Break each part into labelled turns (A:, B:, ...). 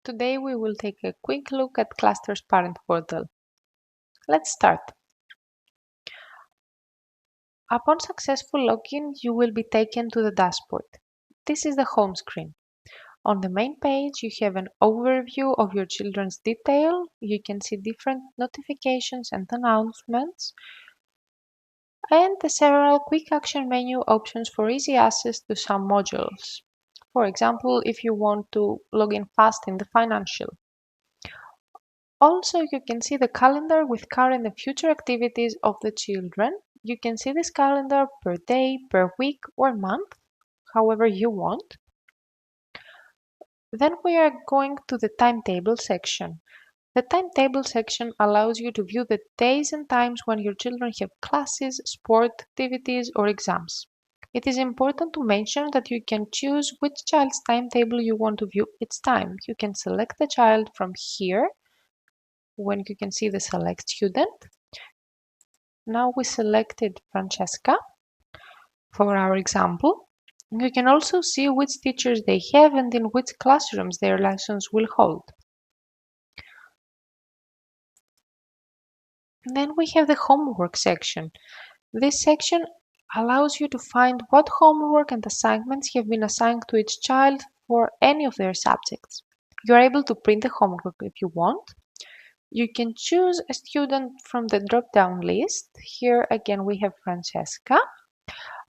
A: Today we will take a quick look at Classter's Parent Portal. Let's start. Upon successful login, you will be taken to the dashboard. This is the home screen. On the main page, you have an overview of your children's detail. You can see different notifications and announcements, and the several quick action menu options for easy access to some modules. For example, if you want to log in fast in the financial. Also, you can see the calendar with current and future activities of the children. You can see this calendar per day, per week, or month, however you want. Then we are going to the timetable section. The timetable section allows you to view the days and times when your children have classes, sport activities, or exams. It is important to mention that you can choose which child's timetable you want to view each time. You can select the child from here when you can see the select student. Now we selected Francesca for our example. You can also see which teachers they have and in which classrooms their lessons will hold. Then we have the homework section. This section allows you to find what homework and assignments have been assigned to each child for any of their subjects. You are able to print the homework if you want. You can choose a student from the drop-down list. Here again we have Francesca.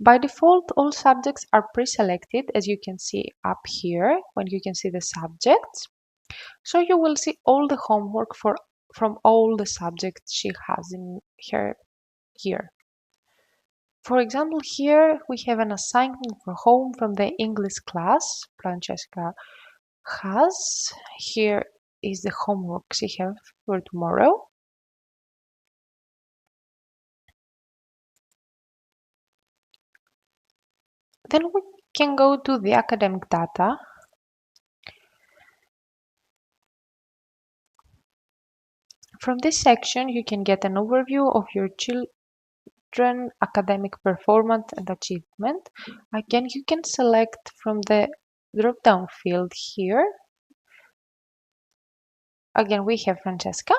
A: By default, all subjects are pre-selected, as you can see up here when you can see the subjects. So you will see all the homework from all the subjects she has in her here. For example, here we have an assignment for home from the English class Francesca has. Here is the homework she has for tomorrow. Then we can go to the academic data. From this section, you can get an overview of your children's academic performance and achievement. Again, you can select from the drop-down field here. Again, we have Francesca.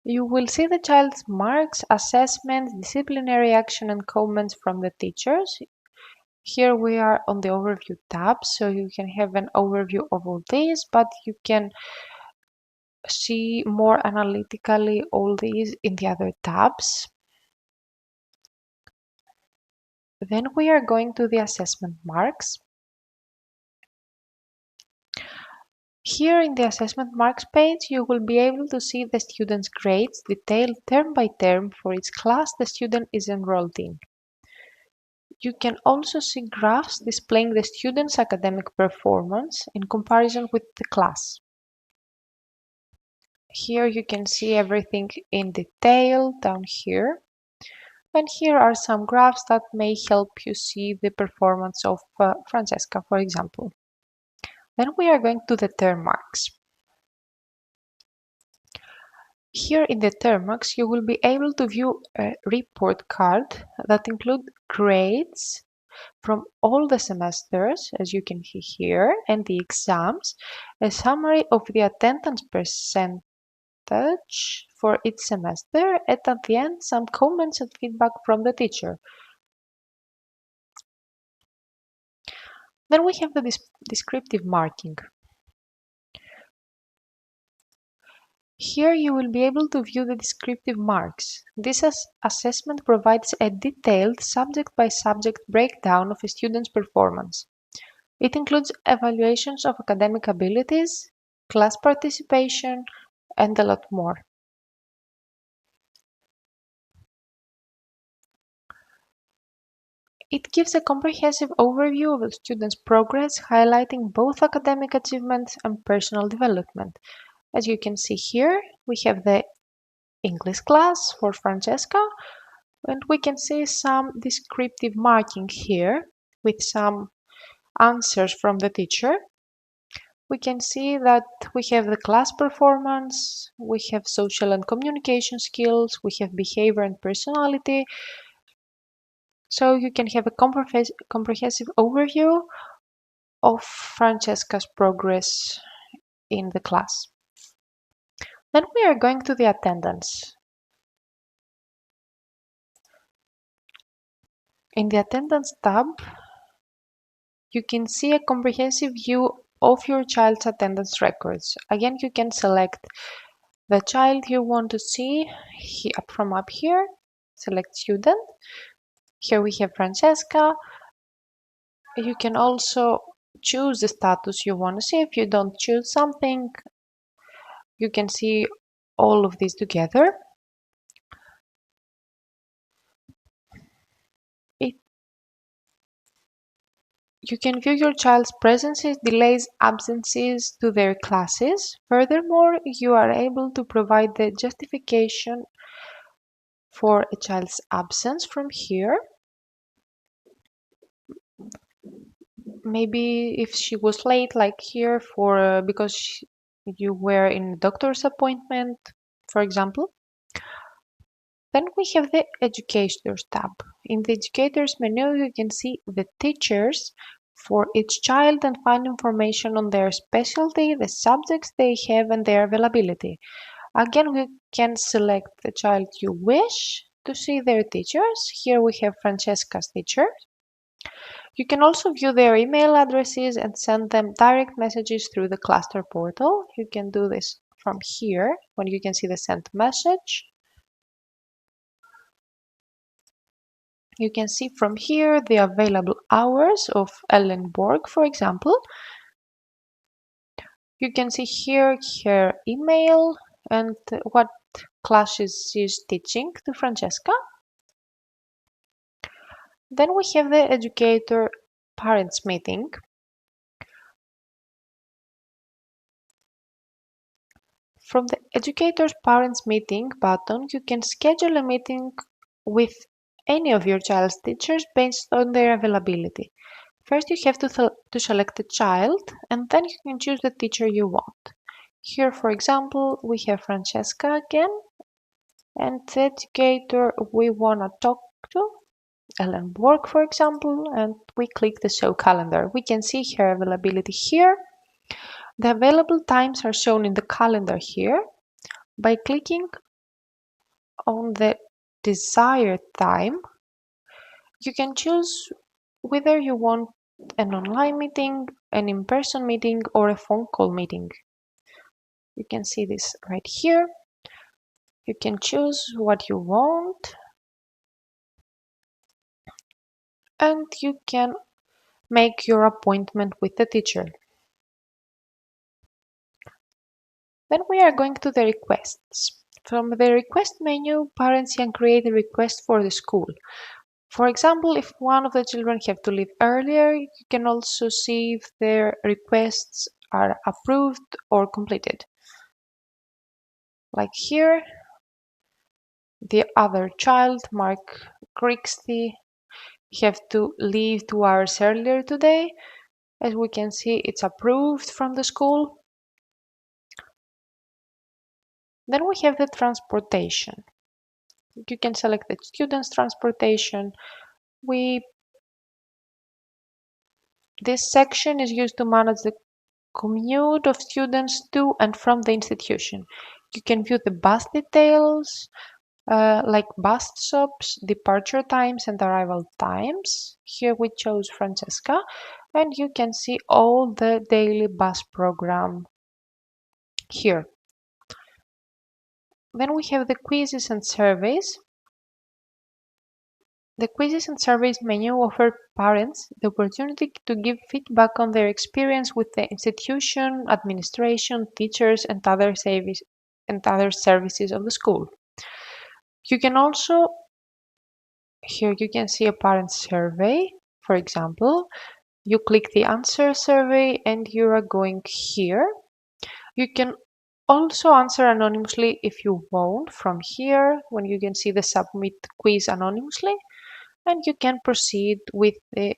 A: You will see the child's marks, assessments, disciplinary action, and comments from the teachers. Here we are on the overview tab, so you can have an overview of all these, but you can see more analytically all these in the other tabs. Then we are going to the assessment marks. Here in the assessment marks page, you will be able to see the student's grades detailed term by term for each class the student is enrolled in. You can also see graphs displaying the student's academic performance in comparison with the class. Here you can see everything in detail down here. And here are some graphs that may help you see the performance of Francesca, for example. Then we are going to the term marks. Here in the term marks, you will be able to view a report card that includes grades from all the semesters, as you can see here, and the exams, a summary of the attendance percentage for each semester, and at the end, some comments and feedback from the teacher. Then we have the descriptive marking. Here you will be able to view the descriptive marks. This assessment provides a detailed subject-by-subject breakdown of a student's performance. It includes evaluations of academic abilities, class participation, and a lot more. It gives a comprehensive overview of a student's progress, highlighting both academic achievements and personal development. As you can see here, we have the English class for Francesca, and we can see some descriptive marking here with some answers from the teacher. We can see that we have the class performance, we have social and communication skills, we have behavior and personality. So you can have a comprehensive overview of Francesca's progress in the class. Then we are going to the attendance. In the attendance tab, you can see a comprehensive view of your child's attendance records. Again, you can select the child you want to see from up here. Select student. Here we have Francesca. You can also choose the status you want to see. If you don't choose something, you can see all of these together. You can view your child's presences, delays, absences to their classes. Furthermore, you are able to provide the justification for a child's absence from here. Maybe if she was late, like here, for because you were in a doctor's appointment, for example. Then we have the Educators tab. In the Educators menu, you can see the teachers for each child and find information on their specialty, the subjects they have, and their availability. Again, we can select the child you wish to see their teachers. Here we have Francesca's teacher. You can also view their email addresses and send them direct messages through the Classter Portal. You can do this from here when you can see the sent message. You can see from here the available hours of Ellen Borg, for example. You can see here her email and what classes she's teaching to Francesca. Then we have the Educator Parents Meeting. From the Educator's Parents Meeting button, you can schedule a meeting with any of your child's teachers based on their availability. First, you have to select a child, and then you can choose the teacher you want. Here, for example, we have Francesca again, and the educator we want to talk to, Ellen Borg, for example, and we click the Show Calendar. We can see her availability here. The available times are shown in the calendar here. By clicking on the desired time, you can choose whether you want an online meeting, an in-person meeting, or a phone call meeting. You can see this right here. You can choose what you want, and you can make your appointment with the teacher. Then we are going to the requests. From the request menu, parents can create a request for the school. For example, if one of the children have to leave earlier, you can also see if their requests are approved or completed. Like here, the other child, Mark Grixty, have to leave 2 hours earlier today. As we can see, it's approved from the school. Then we have the transportation. You can select the student's transportation. This section is used to manage the commute of students to and from the institution. You can view the bus details, like bus stops, departure times, and arrival times. Here we chose Francesca, and you can see all the daily bus program here. Then we have the quizzes and surveys. The quizzes and surveys menu offer parents the opportunity to give feedback on their experience with the institution, administration, teachers, and other services of the school. You can also, here you can see a parent survey. For example, you click the answer survey and you are going here. You can also answer anonymously if you want from here, when you can see the submit quiz anonymously, and you can proceed with the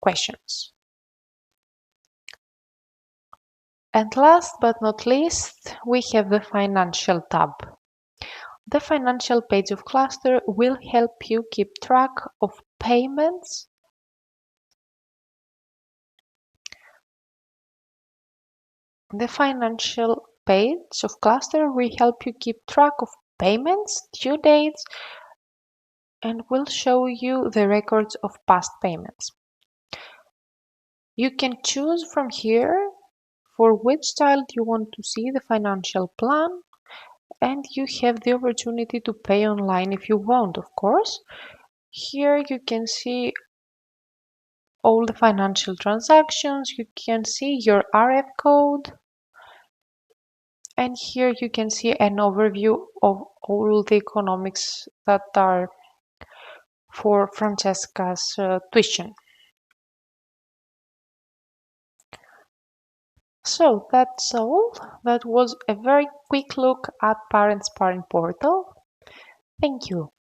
A: questions. And last but not least, we have the financial tab. The financial page of Classter will help you keep track of payments The financial page of Classter will help you keep track of payments, due dates, and will show you the records of past payments. You can choose from here for which child you want to see the financial plan, and you have the opportunity to pay online if you want, of course. Here you can see all the financial transactions, you can see your RF code, and here you can see an overview of all the economics that are for Francesca's tuition. So that's all. That was a very quick look at Parents Parent Portal. Thank you.